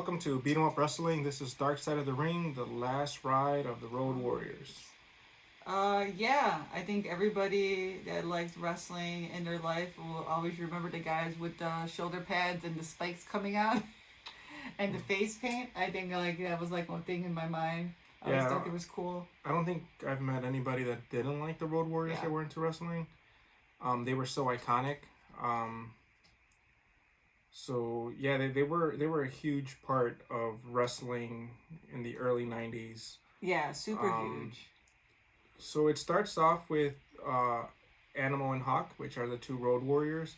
welcome to Beat 'em Up Wrestling. This is Dark Side of the Ring, the last ride of the Road Warriors. Yeah, I think everybody that likes wrestling in their life will always remember the guys with the shoulder pads and the spikes coming out and the face paint. I think like that was like one thing in my mind. I always Yeah, thought it was cool. I don't think I've met anybody that didn't like the Road Warriors Yeah. that were into wrestling. They were so iconic. Um, they were a huge part of wrestling in the early '90s. Yeah, super Um, huge. so it starts off with Animal and Hawk, which are the two Road Warriors.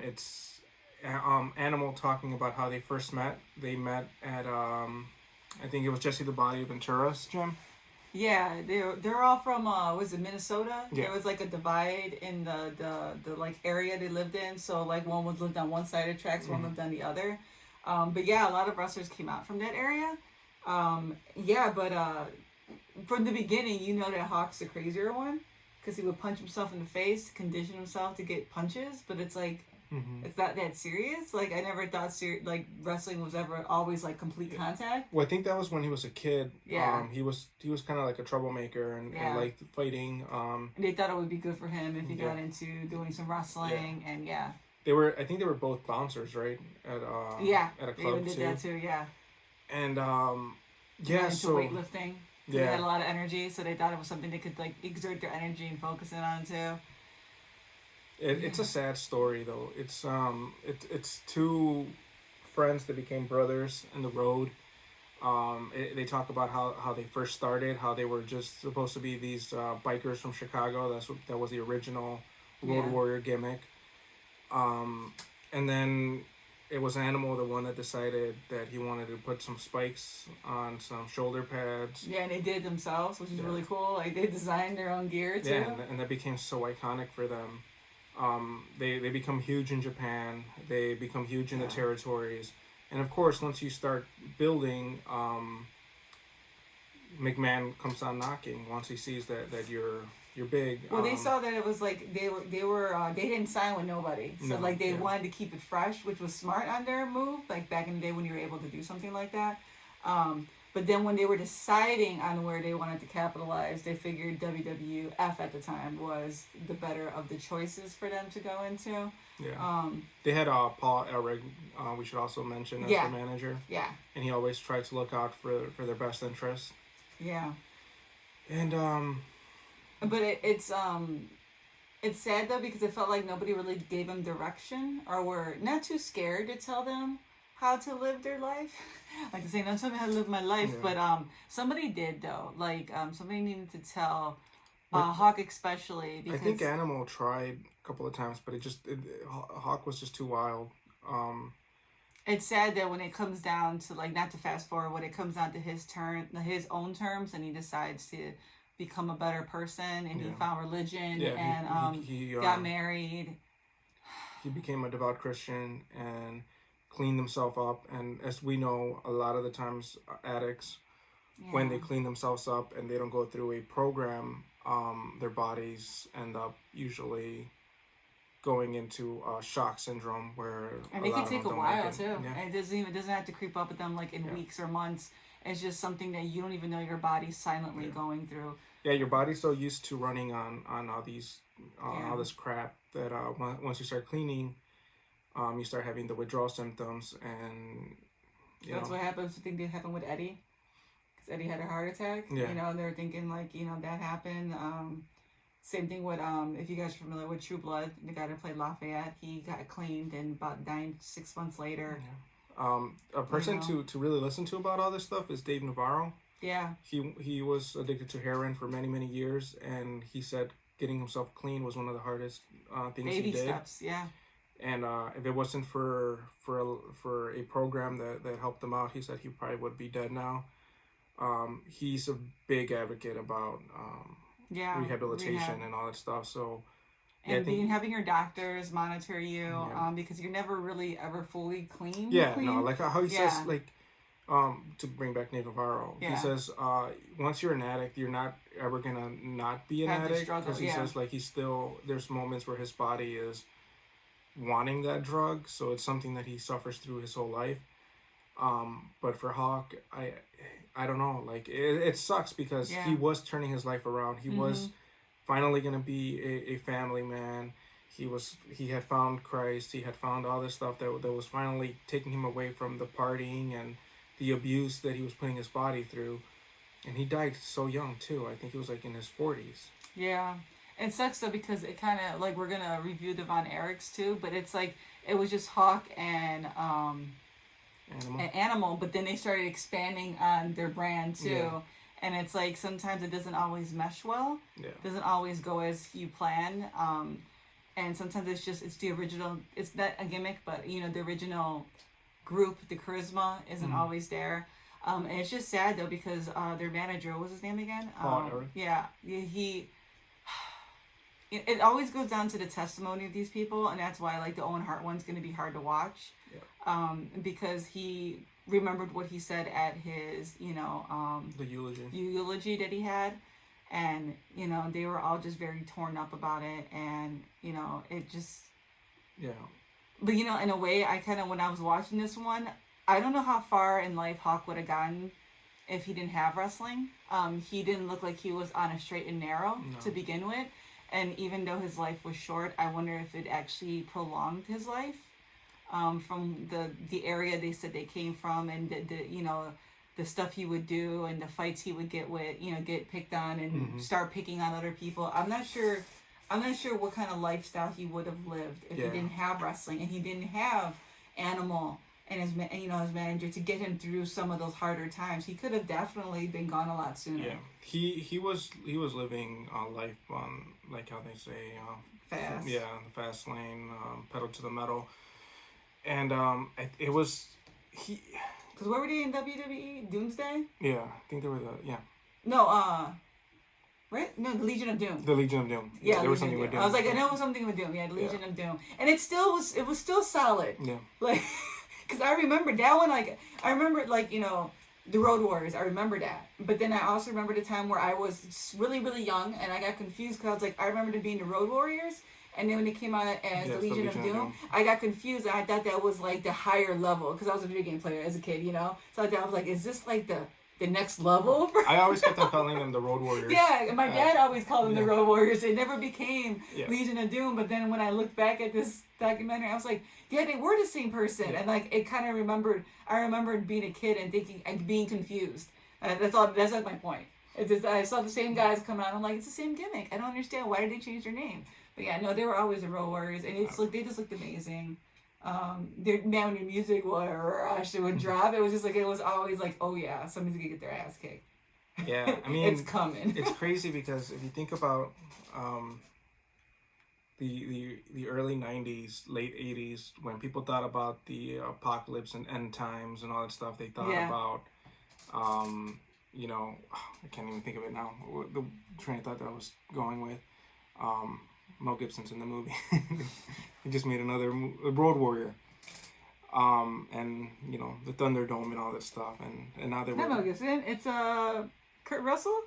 It's Animal talking about how they first met. They met at I think it was Jesse the Body Ventura's gym. Yeah, they're all from was it Minnesota? Yeah. There was like a divide in the like area they lived in. So like one was lived on one side of the tracks, one lived on the other. But yeah, a lot of wrestlers came out from that area. Yeah, but from the beginning, you know that Hawk's the crazier one because he would punch himself in the face, condition himself to get punches. But it's like it's not that serious. Like I never thought like wrestling was ever always like complete contact. Well, I think that was when he was a kid. Yeah. He was kind of like a troublemaker and liked fighting. And they thought it would be good for him if he got into doing some wrestling and I think they were both bouncers, right? At at a they club even did too. that too. Yeah. And Into weightlifting. They Yeah. had a lot of energy, so they thought it was something they could like exert their energy and focus it on too. It's a sad story though. It's two friends that became brothers in the road. They talk about how they first started, how they were just supposed to be these bikers from Chicago. That was the original Road Yeah. Warrior gimmick. And then it was Animal, the one that decided that he wanted to put some spikes on some shoulder pads. Yeah, and they did it themselves, which is Yeah. really cool. Like they designed their own gear too. Yeah, and that became so iconic for them. They become huge in Japan. They become huge in the territories, and of course, once you start building, McMahon comes on knocking. Once he sees that you're big. Well, they saw that it was like they didn't sign with nobody, so No, like they yeah. wanted to keep it fresh, which was smart on their move. Like back in the day when you were able to do something like that. But then when they were deciding on where they wanted to capitalize, they figured WWF at the time was the better of the choices for them to go into. Yeah. They had Paul Elrig. We should also mention as the manager, Yeah, and he always tried to look out for their best interests. yeah. And But it's sad though because it felt like nobody really gave them direction or were not too scared to tell them how to live their life. Like to say, don't tell me how to live my life, Yeah. but somebody did though. Like somebody needed to tell But- Hawk especially because I think Animal tried a couple of times, but Hawk was just too wild. it's sad that when it comes down to like not to fast forward, when it comes down to his own terms, and he decides to become a better person, and he Yeah. found religion Yeah, and he got married. he became a devout Christian and cleaned himself up. And as we know, a lot of the times addicts, when they clean themselves up and they don't go through a program, their bodies end up usually going into shock syndrome where And a it lot can of take them a don't make while it. too. Yeah. And it doesn't have to creep up with them like in weeks or months. It's just something that you don't even know your body's silently going through. Yeah, your body's so used to running on all these all this crap that once you start cleaning, you start having the withdrawal symptoms, and That's what happens. I think that happened with Eddie, because Eddie had a heart attack. Yeah. You know, and they're thinking like that happened. Same thing with if you guys are familiar with True Blood, the guy that played Lafayette, he got cleaned and about died 6 months later. A person You know. to really listen to about all this stuff is Dave Navarro. Yeah. He was addicted to heroin for many years, and he said getting himself clean was one of the hardest things Baby he did. steps. Yeah. And if it wasn't for a program that helped him out, he said he probably would be dead now. He's a big advocate about rehabilitation rehab. and all that stuff. So And having your doctors monitor you, because you're never really ever fully clean. no, like how he says, like, to bring back Nate Navarro, he Yeah. says, once you're an addict, you're not ever gonna not be an Have the addict, struggle, because he says like there's moments where his body is wanting that drug, so it's something that he suffers through his whole life. But for Hawk, I don't know. Like it sucks because Yeah. he was turning his life around. He was finally gonna be a family man. He had found Christ. He had found all this stuff that was finally taking him away from the partying and the abuse that he was putting his body through. And he died so young too. I think he was like in his 40s. Yeah. It sucks though because it kind of like we're gonna review the Von Erichs too, but it's like it was just Hawk and Animal. an Animal, but then they started expanding on their brand too. Yeah. And it's like sometimes it doesn't always mesh well. Yeah. Doesn't always go as you plan. And sometimes it's the original. It's not a gimmick, but you know the original group, the charisma isn't always there. And it's just sad though because their manager, what was his name again? Von Erich. Yeah, he. It always goes down to the testimony of these people, and that's why like the Owen Hart one's going to be hard to watch. Yeah. Because he remembered what he said at his, The eulogy. eulogy that he had, and they were all just very torn up about it, and it just. Yeah. But in a way, I kind of when I was watching this one, I don't know how far in life Hawk would have gotten if he didn't have wrestling. He didn't look like he was on a straight and narrow to begin with. And even though his life was short, I wonder if it actually prolonged his life from the area they said they came from, and the stuff he would do and the fights he would get picked on and start picking on other people. I'm not sure what kind of lifestyle he would have lived if he didn't have wrestling and he didn't have Animal and his manager to get him through some of those harder times. He could have definitely been gone a lot sooner. Yeah, he was living life on, like how they say, fast. Yeah, the fast lane, pedal to the metal, and it was he. Because where were they in WWE? Doomsday? Yeah, I think they were No, right? No, the Legion of Doom. The Legion of Doom. Yeah, there was something with Doom. I was like, I know it was something with Doom. Yeah, the Legion of Doom, and it was still solid. Yeah. Like, because I remember that one. Like, I remember the Road Warriors. I remember that, but then I also remember the time where I was really, really young and I got confused because I was like, I remember it being the Road Warriors. And then when it came out as the Legion of Doom, I got confused. And I thought that was like the higher level because I was a video game player as a kid, So I was like, is this like the next level? I always kept on calling them the Road Warriors. Yeah, and my dad always called them the Road Warriors. They never became Legion of Doom. But then when I looked back at this documentary, I was like, yeah, they were the same person. Yeah. And like it kind of remembered. I remembered being a kid and thinking and being confused. That's all. That's like my point. It's just I saw the same guys come out. I'm like, it's the same gimmick. I don't understand why did they change their name. But yeah, no, they were always the Road Warriors, and they just looked amazing. When your music would drop, it was always like, oh yeah, somebody's gonna get their ass kicked. Yeah, I mean, it's coming. It's crazy because if you think about the early '90s, late '80s, when people thought about the apocalypse and end times and all that stuff, they thought about, I can't even think of it now. The train of thought that I was going with. Mel Gibson's in the movie. He just made another Road Warrior. And the Thunderdome and all that stuff, and now they're not Mel Gibson. It's Kurt Russell.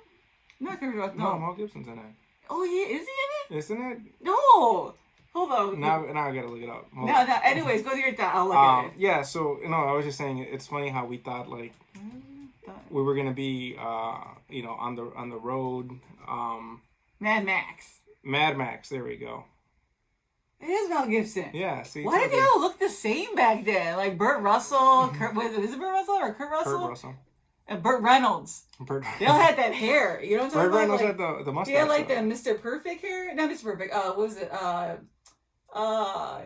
Not Kurt Russell. No, Mel Gibson's in it. Oh, yeah, is he in it? Isn't it? No. Hold on. Now I gotta look it up. No. Anyways, go to your thought. I'll look at it. Yeah. So I was just saying it's funny how we thought like we were gonna be on the road. Mad Max. Mad Max, there we go. It is Mel Gibson. Yeah, see. Why did they all look the same back then? Like Burt Russell, is it Burt Russell or Kurt Russell? Kurt Russell. And Burt Reynolds. They all had that hair. You know what I'm talking about? Burt Reynolds had the mustache. They had like the Mr. Perfect hair. Not Mr. Perfect. What was it? God,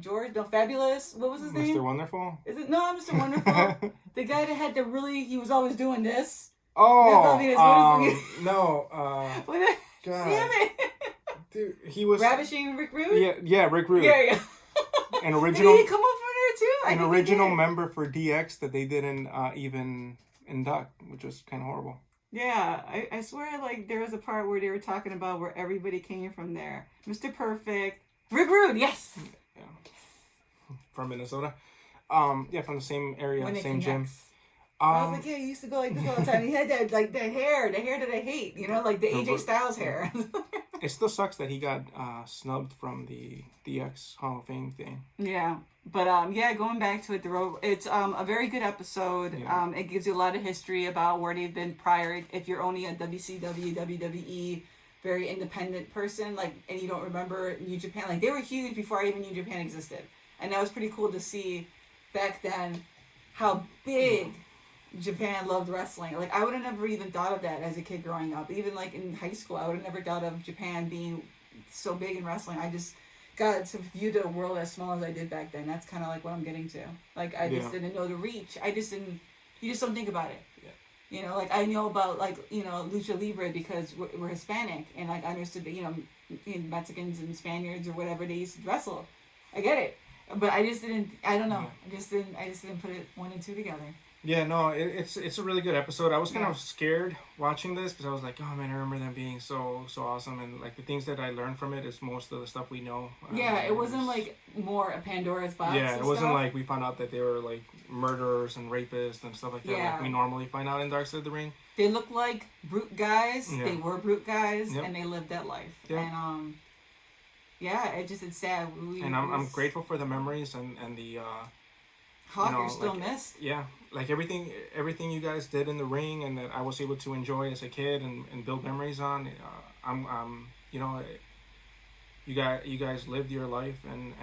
George. No, Fabulous. What was his name? Mr. Wonderful? Is it? No, not Mr. Wonderful. The guy that had he was always doing this. Oh, no. God. Damn it. Dude, he was Ravishing Rick Rude? Yeah, Rick Rude. Yeah. An original. Did he come up from there too? An original member for DX that they didn't even induct, which was kind of horrible. Yeah, I swear, like there was a part where they were talking about where everybody came from there. Mr. Perfect, Rick Rude, yes. Yeah. From Minnesota. From the same area, same gym. I was like, yeah, he used to go like this all the time. He had that hair that I hate, like the AJ Styles hair. It still sucks that he got snubbed from the DX Hall of Fame thing. Yeah. But yeah, going back to it, it's a very good episode. Yeah. It gives you a lot of history about where they've been prior. If you're only a WCW, WWE, very independent person, like, and you don't remember New Japan, like, they were huge before even New Japan existed, and that was pretty cool to see back then how big Japan loved wrestling. Like, I would have never even thought of that as a kid growing up. Even like in high school, I would have never thought of Japan being so big in wrestling. I just got to view the world as small as I did back then. That's kind of like what I'm getting to. Like, I just didn't know the reach. I just didn't. You just don't think about it. Yeah. You know, like, I know about, like, you know, lucha libre because we're Hispanic, and like I understood that, you know, Mexicans and Spaniards or whatever, they used to wrestle. I get it, but I just didn't. I don't know. I just didn't put it 1 and 2 together. Yeah, no, it's a really good episode. I was kind of scared watching this because I was like, oh man, I remember them being so awesome, and like the things that I learned from it is most of the stuff we know. Yeah, it wasn't like more a Pandora's box. Yeah, it wasn't stuff. like we found out that they were like murderers and rapists and stuff like that, like we normally find out in Dark Side of the Ring. They look like brute guys. Yeah. They were brute guys, Yep. and they lived that life. Yeah. And yeah, it's sad. I'm grateful for the memories and the Hawk, you know, you're still like, missed. Yeah, like everything you guys did in the ring and that I was able to enjoy as a kid and build memories on. I'm you know, you guys lived your life and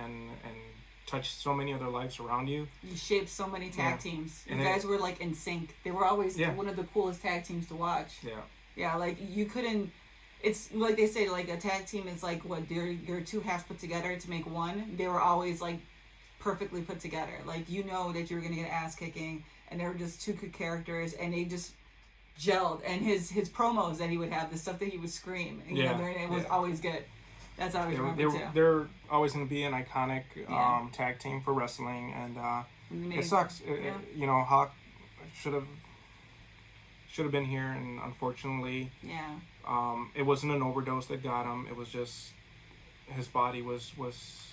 touched so many other lives around you. You shaped so many tag teams. You And guys were like in sync. They were always one of the coolest tag teams to watch. Yeah. Yeah, like you couldn't. It's like they say, like a tag team is like what your two halves put together to make one. They were always like perfectly put together. Like, you know that you were gonna get ass kicking, and they were just two good characters, and they just gelled. And his promos that he would have, the stuff that he would scream, and, it was always good. That's always remembered too. They're always gonna be an iconic tag team for wrestling, and it sucks. You know, Hawk should have been here, and unfortunately, it wasn't an overdose that got him. It was just his body was.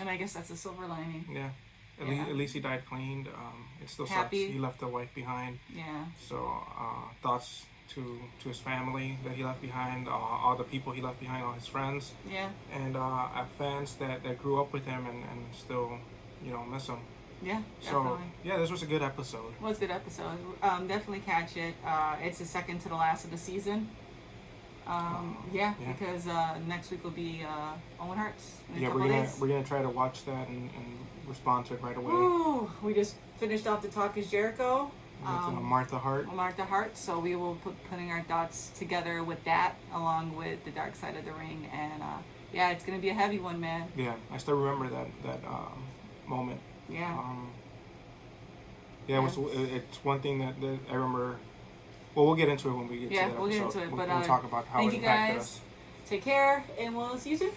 And I guess that's a silver lining. Yeah. At least he died clean. It still Happy. sucks. He left a wife behind. Yeah. So thoughts to his family that he left behind, all the people he left behind, all his friends. Yeah. And fans that grew up with him and still, you know, miss him. Yeah, definitely. So, yeah, this was a good episode. It was a good episode. Definitely catch it. It's the second to the last of the season. Because next week will be Owen Hart's. Yeah, we're gonna try to watch that and respond to it right away. Ooh, we just finished off the Talk Is Jericho. With Martha Hart. Martha Hart. So we will putting our thoughts together with that, along with the Dark Side of the Ring, and it's gonna be a heavy one, man. Yeah, I still remember that moment. Yeah. It's one thing that I remember. Well, we'll get into it when we get to that we'll episode. get into it. We'll talk about how it impacted us. Take care, and we'll see you soon.